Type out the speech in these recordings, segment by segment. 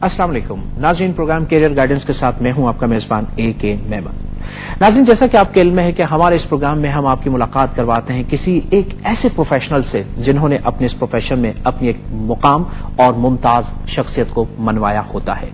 अस्सलाम वालेकुम नाज़रीन, प्रोग्राम कैरियर गाइडेंस के साथ मैं हूं आपका मेजबान AK मेमन। नाज़रीन, जैसा कि आपके इल्म में है कि हमारे इस प्रोग्राम में हम आपकी मुलाकात करवाते हैं किसी एक ऐसे प्रोफेशनल से जिन्होंने अपने इस प्रोफेशन में अपनी एक मुकाम और मुमताज शख्सियत को मनवाया होता है।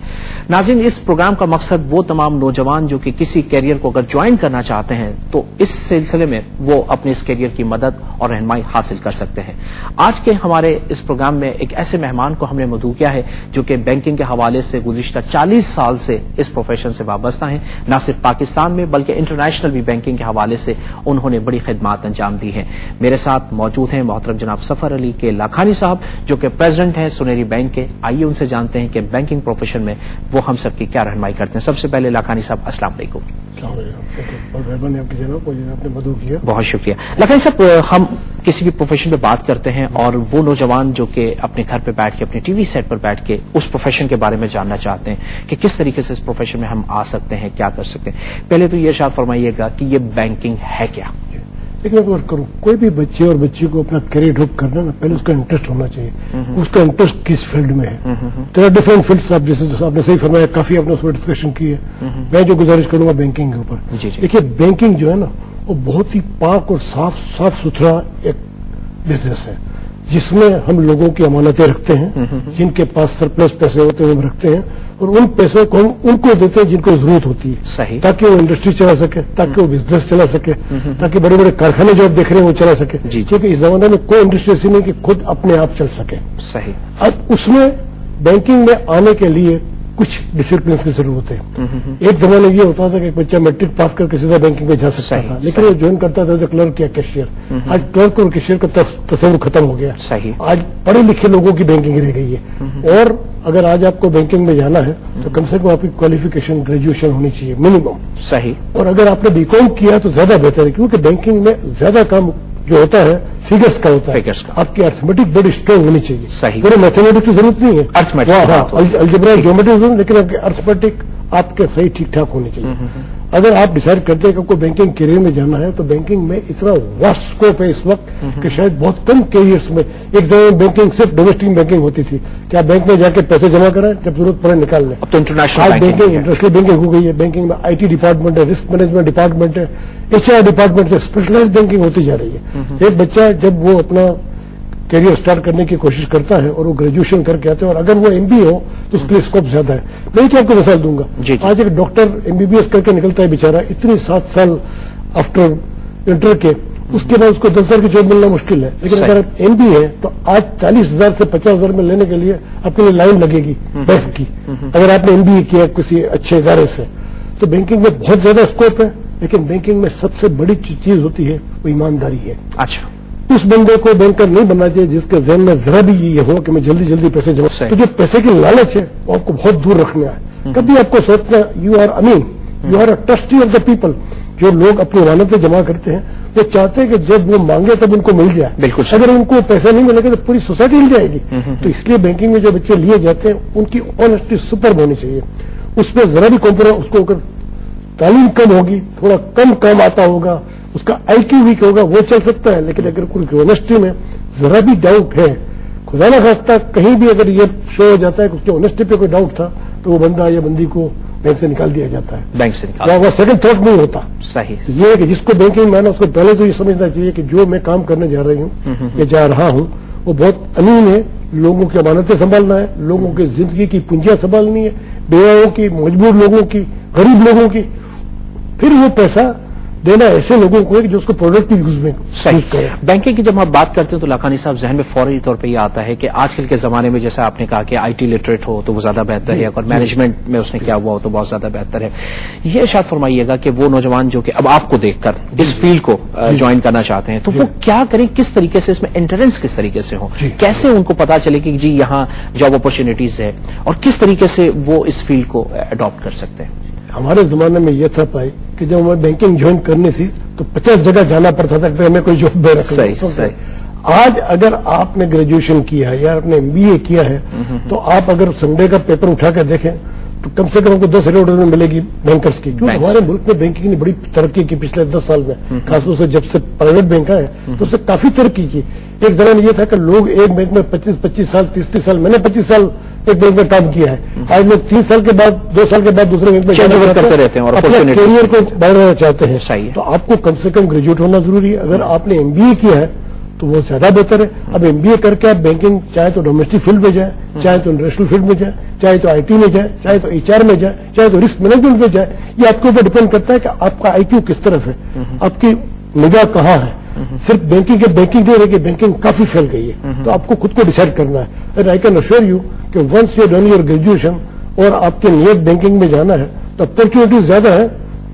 नाज़रीन, इस प्रोग्राम का मकसद वो तमाम नौजवान जो कि किसी कैरियर को अगर ज्वाइन करना चाहते हैं तो इस सिलसिले में वो अपने इस कैरियर की मदद और रहनुमाई हासिल कर सकते हैं। आज के हमारे इस प्रोग्राम में एक ऐसे मेहमान को हमने मदऊ किया है जो कि बैंकिंग के हवाले से गुज़िश्ता 40 साल से इस प्रोफेशन से वाबस्ता हैं। न सिर्फ पाकिस्तान में बल्कि इंटरनेशनल भी बैंकिंग के हवाले से उन्होंने बड़ी खिदमात अंजाम दी हैं। मेरे साथ मौजूद हैं मोहतरम जनाब सफर अली के लाखानी साहब जो कि प्रेसिडेंट हैं सुनहरी बैंक के। आइए उनसे जानते हैं कि बैंकिंग प्रोफेशन में वो हम सबकी क्या रहनुमाई करते हैं। सबसे पहले लाखानी साहब, अस्सलाम वालेकुम। बहुत शुक्रिया। लाखानी साहब, हम किसी भी प्रोफेशन पे बात करते हैं और वो नौजवान जो कि अपने घर पे बैठ के अपने टीवी सेट पर बैठ के उस प्रोफेशन के बारे में जानना चाहते हैं कि किस तरीके से इस प्रोफेशन में हम आ सकते हैं, क्या कर सकते हैं। पहले तो ये इरशाद फरमाइएगा कि ये बैंकिंग है क्या? लेकिन मैं करूँ, कोई भी बच्चे और बच्ची को अपना करियर ड्रॉप करना ना, पहले उसका इंटरेस्ट होना चाहिए। उसका इंटरेस्ट किस फील्ड में है। तो डिफरेंट फील्ड्स, आप जैसे आपने सही फरमाया, काफी आपने उस पर डिस्कशन की है। मैं जो गुजारिश करूंगा बैंकिंग के ऊपर, देखिए बैंकिंग जो है ना वो बहुत ही पाक और साफ सुथरा एक बिजनेस है जिसमें हम लोगों की अमानतें रखते हैं। जिनके पास सरप्लस पैसे होते हैं हम रखते हैं और उन पैसों को हम उनको देते हैं जिनको जरूरत होती है। सही। ताकि वो इंडस्ट्री चला सके, ताकि वो बिजनेस चला सके, ताकि बड़े बड़े कारखाने जो आप देख रहे हैं वो चला सके। क्योंकि इस जमाने में कोई इंडस्ट्री ऐसी नहीं कि खुद अपने आप चल सके। सही। अब उसमें बैंकिंग में आने के लिए कुछ डिसिप्लिन की जरूरत है। एक जमाने ये होता था कि एक बच्चा मैट्रिक पास करके सीधा बैंकिंग में जा सकता था, लेकिन वो ज्वाइन करता था क्लर्क या कैशियर। आज क्लर्क और कैशियर का तस्वीर खत्म हो गया। सही। आज पढ़े लिखे लोगों की बैंकिंग रह गई है। और अगर आज आपको बैंकिंग में जाना है तो कम से कम आपकी क्वालिफिकेशन ग्रेजुएशन होनी चाहिए मिनिमम। सही। और अगर आपने बीकॉम किया तो ज्यादा बेहतर है, क्योंकि बैंकिंग में ज्यादा काम जो होता है फिगर्स का होता है। आपकी अर्थमेटिक बड़ी स्ट्रांग होनी चाहिए। सही। पूरे मैथमेटिक्स की जरूरत नहीं है, अर्थमेटिक, अलजेब्रा, ज्योमेट्री, लेकिन आपके अर्थमेटिक आपके सही ठीक ठाक होने चाहिए। अगर आप डिसाइड करते हैं कि आपको बैंकिंग करियर में जाना है तो बैंकिंग में इतना वास्ट स्कोप है इस वक्त कि शायद बहुत कम कैरियर्स में। एक जगह बैंकिंग सिर्फ डोमेस्टिक बैंकिंग होती थी कि आप बैंक में जाके पैसे जमा कराएं, जब जरूरत पड़े निकाल लें। अब तो इंटरनेशनल बैंकिंग, इंटरनेशनल बैंकिंग हो गई है। बैंकिंग में IT डिपार्टमेंट है, रिस्क मैनेजमेंट डिपार्टमेंट है, HR डिपार्टमेंट है, स्पेशलाइज्ड बैंकिंग होती जा रही है। एक बच्चा जब वो अपना कैरियर स्टार्ट करने की कोशिश करता है और वो ग्रेजुएशन करके आते हैं और अगर वो MBA हो तो उसके लिए स्कोप ज्यादा है। मैं क्या आपको मिसाल दूंगा, आज एक डॉक्टर MBBS करके निकलता है बेचारा, इतनी 7 साल आफ्टर इंटर के, उसके बाद उसको 10 हजार की जॉब मिलना मुश्किल है। लेकिन अगर आप MBA है तो आज 40,000 से 50,000 में लेने के लिए आपके लिए लाइन लगेगी बैंक की, अगर आपने MBA किया किसी अच्छे इदारे से। तो बैंकिंग में बहुत ज्यादा स्कोप है, लेकिन बैंकिंग में सबसे बड़ी चीज होती है वो ईमानदारी है। अच्छा। उस बंदे को बैंकर नहीं बनना चाहिए जिसके ज़हन में जरा भी ये हो कि मैं जल्दी जल्दी पैसे जमा। तो जो पैसे की लालच है वो आपको बहुत दूर रखना है। कभी आपको सोचना यू आर अमीन, you are a trustee of the people. जो लोग अपनी अमानतें जमा करते हैं वो चाहते हैं कि जब वो मांगे तब उनको मिल जाए। बिल्कुल। अगर उनको पैसे नहीं मिलेंगे तो पूरी सोसाइटी हिल जाएगी। तो इसलिए बैंकिंग में जो बच्चे लिए जाते हैं उनकी ऑनेस्टी सुपर होनी चाहिए। उसमें जरा भी कॉम्प्रोमाइज, उसको अगर तालीम कम होगी, थोड़ा कम काम आता होगा, उसका IQ वीक होगा, वो चल सकता है। लेकिन अगर कोई ऑनेस्टी में जरा भी डाउट है, खुदा ना खास्ता कहीं भी अगर ये शो हो जाता है कि उसकी ऑनेस्टी पे कोई डाउट था तो वो बंदा या बंदी को बैंक से निकाल दिया जाता है। बैंक से निकाल, वो सेकंड थॉट नहीं होता। सही। ये है कि जिसको बैंकिंग में आना उसको पहले तो ये समझना चाहिए कि जो मैं काम करने जा रही हूँ या जा रहा हूँ वो बहुत अमीन है। लोगों की अमानतें संभालना है, लोगों की जिंदगी की पूंजियां संभालनी है, बेवाओं की, मजबूर लोगों की, गरीब लोगों की। फिर वो पैसा देना ऐसे लोगों को है जो उसको प्रोडक्टिव यूज में यूज करें। बैंकिंग की जब हम बात करते हैं तो लाखानी साहब जहन में फौरी तौर पे ये आता है कि आजकल के जमाने में जैसा आपने कहा कि IT लिटरेट हो तो वो ज्यादा बेहतर है, और मैनेजमेंट में उसने किया हुआ हो तो बहुत ज्यादा बेहतर है। ये इरशाद फरमाइएगा कि वो नौजवान जो कि अब आपको देखकर इस फील्ड को ज्वाइन करना चाहते हैं तो वो क्या करें, किस तरीके से इसमें एंट्रेंस किस तरीके से हो, कैसे उनको पता चले कि जी यहाँ जॉब अपॉर्चुनिटीज है, और किस तरीके से वो इस फील्ड को अडॉप्ट कर सकते हैं? हमारे जमाने में यह था पाई कि जब हमें बैंकिंग ज्वाइन करनी थी तो 50 जगह जाना पड़ता था कि हमें कोई जॉब दे रखा। सही। आज अगर आपने ग्रेजुएशन किया है या आपने MBA किया है तो आप अगर संडे का पेपर उठा कर देखें तो कम से कम हमको 10 एडवर्टाइजमेंट मिलेगी बैंकर्स की। क्योंकि हमारे मुल्क में बैंकिंग ने बड़ी तरक्की की पिछले 10 साल में, खासतौर से जब से प्राइवेट बैंक आए तो उससे काफी तरक्की की। एक जमाना ये था कि लोग एक बैंक में 25-25 साल 30-30 साल, मैंने 25 साल ایک بینک میں کام کیا ہے، آج لوگ 3 سال کے بعد 2 سال کے بعد دوسرے بینک میں چینج اوور کرتے رہتے ہیں اور اپنے کیریئر کو بڑھانا چاہتے ہیں. صحیح. تو آپ کو کم سے کم گریجویٹ ہونا ضروری ہے. اگر آپ نے MBA کیا ہے تو وہ زیادہ بہتر ہے. اب MBA کر کے آپ بینکنگ چاہے تو ڈومیسٹک فیلڈ میں جائیں، چاہے تو انٹرنیشنل فیلڈ میں جائیں، چاہے تو IT میں جائیں، چاہے تو HR میں جائیں، چاہے تو رسک مینجمنٹ میں جائیں، یہ آپ کے اوپر ڈپینڈ کرتا ہے کہ آپ کا IQ کس طرف ہے، آپ کی نگاہ کہاں ہے. صرف بینکنگ نہیں رہے کہ بینکنگ کافی پھیل گئی ہے، تو آپ کو خود کو ڈیسائیڈ کرنا ہے. آئی کین اشور یو کہ once you done your graduation اور آپ کی نیت بینکنگ میں جانا ہے تو اپرچونیٹیز زیادہ ہے،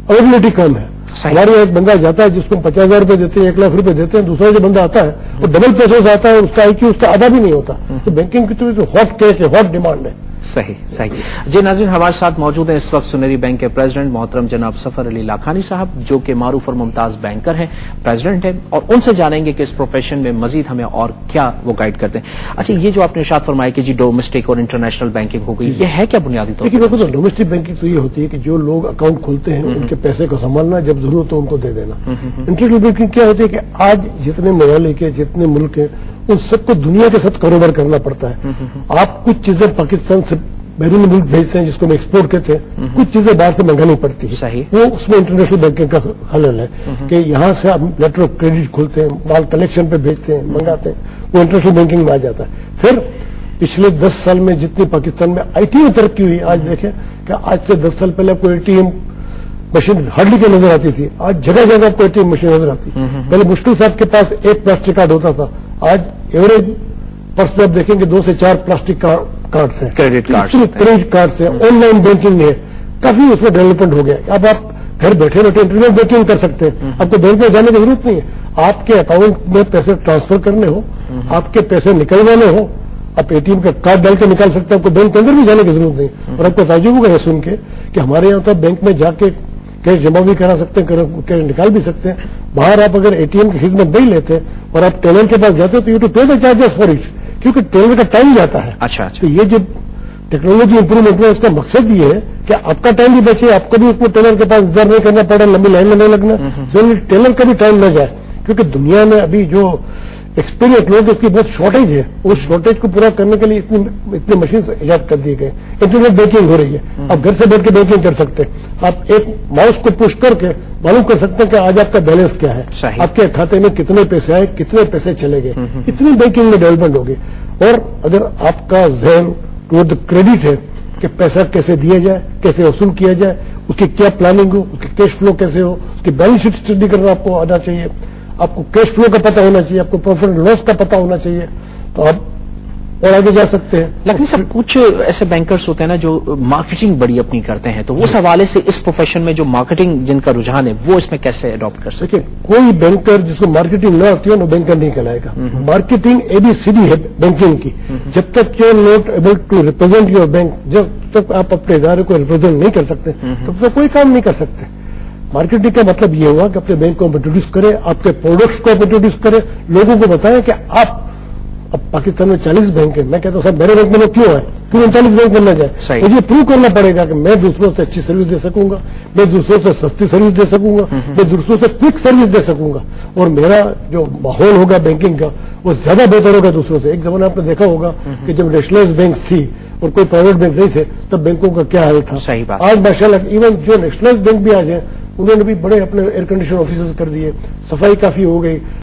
اویلیبلٹی کم ہے. ہمارے یہاں ایک بندہ جاتا ہے جس کو 50,000 روپے دیتے ہیں، 1 لاکھ روپے دیتے ہیں، دوسرا جو بندہ آتا ہے وہ ڈبل پیسوں سے آتا ہے، اس کا IQ اس کا آدھا بھی نہیں ہوتا. تو بینکنگ کی تو ہاٹ کیش ہے، ہاٹ ڈیمانڈ ہے. صحیح. جی ناظرین، ہمارے ساتھ موجود ہیں اس وقت سنہری بینک کے پریزیڈنٹ محترم جناب سفر علی لاکھانی صاحب، جو کہ معروف اور ممتاز بینکر ہیں، پریزیڈنٹ ہیں، اور ان سے جانیں گے کہ اس پروفیشن میں مزید ہمیں اور کیا وہ گائیڈ کرتے ہیں. اچھا، یہ جو آپ نے ارشاد فرمایا کہ جی ڈومیسٹک اور انٹرنیشنل بینکنگ ہو گئی، یہ ہے کیا بنیادی طور پر؟ دیکھیے، ڈومیسٹک بینکنگ تو یہ ہوتی ہے کہ جو لوگ اکاؤنٹ کھولتے ہیں ان کے پیسے کو سنبھالنا، جب ضرورت ہو ان کو دے دینا. انٹرنیشنل بینکنگ کیا ہوتی ہے کہ آج جتنے ممالک ہیں، جتنے ملک ہیں، ان سب کو دنیا کے ساتھ کاروبار کرنا پڑتا ہے. آپ کچھ چیزیں پاکستان سے بیرون ملک بھیجتے ہیں جس کو ہم ایکسپورٹ کہتے ہیں، کچھ چیزیں باہر سے منگانی پڑتی ہے. وہ اس میں انٹرنیشنل بینکنگ کا خلل ہے کہ یہاں سے آپ لیٹر آف کریڈٹ کھولتے ہیں، مال کلیکشن پہ بھیجتے ہیں، منگاتے ہیں، وہ انٹرنیشنل بینکنگ میں آ جاتا ہے. پھر پچھلے 10 سال میں جتنی پاکستان میں IT میں ترقی ہوئی، آج دیکھیں کہ آج سے 10 سال پہلے آپ کو ATM مشین ہارڈلی کے نظر آتی تھی، آج جگہ جگہ آپ کو ATM مشین نظر آتی. پہلے مشکل سے آپ کے پاس ایک پلاسٹک کارڈ ہوتا تھا، آج ایوریج پرس میں آپ دیکھیں کہ 2 سے 4 پلاسٹک کارڈس ہیں، کریڈٹ کارڈس ہیں. آن لائن بینکنگ ہے، کافی اس میں ڈیولپمنٹ ہو گیا. اب آپ گھر بیٹھے انٹرنیٹ بینکنگ کر سکتے ہیں، آپ کو بینک میں جانے کی ضرورت نہیں ہے. آپ کے اکاؤنٹ میں پیسے ٹرانسفر کرنے ہو، آپ کے پیسے نکلوانے ہو، آپ ATM کا کارڈ ڈال کے نکال سکتے ہیں، آپ کو بینک کے اندر بھی جانے کی ضرورت نہیں. اور آپ کو تعجب ہوگا یہ سن کے کہ ہمارے یہاں تو بینک میں جا کے کیش جمع بھی کرا سکتے ہیں، کیش نکال بھی سکتے ہیں. باہر آپ اگر ATM کی خدمت نہیں لیتے اور آپ ٹیلر کے پاس جاتے تو you to pay the charges for it, کیونکہ ٹیلر کا ٹائم جاتا ہے. اچھا. تو یہ جو ٹیکنالوجی امپروومنٹ ہے اس کا مقصد یہ ہے کہ آپ کا ٹائم بھی بچے، آپ کو بھی اس کو ٹیلر کے پاس انتظار نہیں کرنا پڑے، لمبی لائن میں نہیں لگنا، ٹیلر کا بھی ٹائم نہ جائے. کیونکہ دنیا میں ابھی جو ایکسپیرینس لوگ اس کی بہت شارٹیج ہے، اس شارٹیج کو پورا کرنے کے لیے اتنے مشین ایجاد کر دیے گئے. انٹرنیٹ بینکنگ ہو رہی ہے، آپ گھر سے بیٹھ کے بینکنگ کر سکتے ہیں. آپ ایک ماؤس کو پش کر کے معلوم کر سکتے ہیں کہ آج آپ کا بیلنس کیا ہے، آپ کے کھاتے میں کتنے پیسے آئے، کتنے پیسے چلے گئے. اتنی بینکنگ میں ڈیولپمنٹ ہوگی. اور اگر آپ کا ذہن ٹورڈ کریڈٹ ہے کہ پیسہ کیسے دیا جائے، کیسے وصول کیا جائے، اس کی کیا پلاننگ ہو، اس کی کیش فلو کیسے ہو، اس کی بیلنس شیٹ اسٹڈی کرنا آپ کو آنا چاہیے، آپ کو کیش فلو کا پتہ ہونا چاہیے، آپ کو پروفٹ اینڈ لاس کا پتہ ہونا چاہیے، تو آپ اور آگے جا سکتے ہیں. لیکن سر کچھ ایسے بینکرز ہوتے ہیں نا جو مارکیٹنگ بڑی اپنی کرتے ہیں، تو اس حوالے سے اس پروفیشن میں جو مارکیٹنگ جن کا رجحان ہے وہ اس میں کیسے اڈاپٹ کر سکتے؟ دیکھیں، کوئی بینکر جس کو مارکیٹنگ نہ آتی ہے وہ بینکر نہیں کہلائے گا. مارکیٹنگ ABCD ہے بینکنگ کی. جب تک you not able to represent your bank, جب تک آپ اپنے ادارے کو ریپرزینٹ نہیں کر سکتے تب تک کوئی کام نہیں کر سکتے. مارکیٹنگ کا مطلب یہ ہوا کہ اپنے بینک کو انٹروڈیوس کریں، آپ کے پروڈکٹس کو انٹروڈیوس کریں، لوگوں کو بتائیں کہ آپ اب پاکستان میں 40 بینک ہیں. میں کہتا ہوں صاحب میرے بینک میں لوگ کیوں آئے، کیوں 39 بینک بننا جائے؟ مجھے پروو کرنا پڑے گا کہ میں دوسروں سے اچھی سروس دے سکوں گا، میں دوسروں سے سستی سروس دے سکوں گا، میں دوسروں سے کوئک سروس دے سکوں گا، اور میرا جو ماحول ہوگا بینکنگ کا وہ زیادہ بہتر ہوگا دوسروں سے. ایک زمانہ آپ نے دیکھا ہوگا کہ جب نیشنلائز بینکس تھی اور کوئی پرائیویٹ بینک نہیں تھے تب بینکوں کا کیا حال تھا. آج ماشاءاللہ ایون جو نیشنلائز بینک بھی آ جائیں انہوں نے بھی بڑے اپنے ایئر کنڈیشن آفیسز کر دیے، صفائی کافی ہو گئی.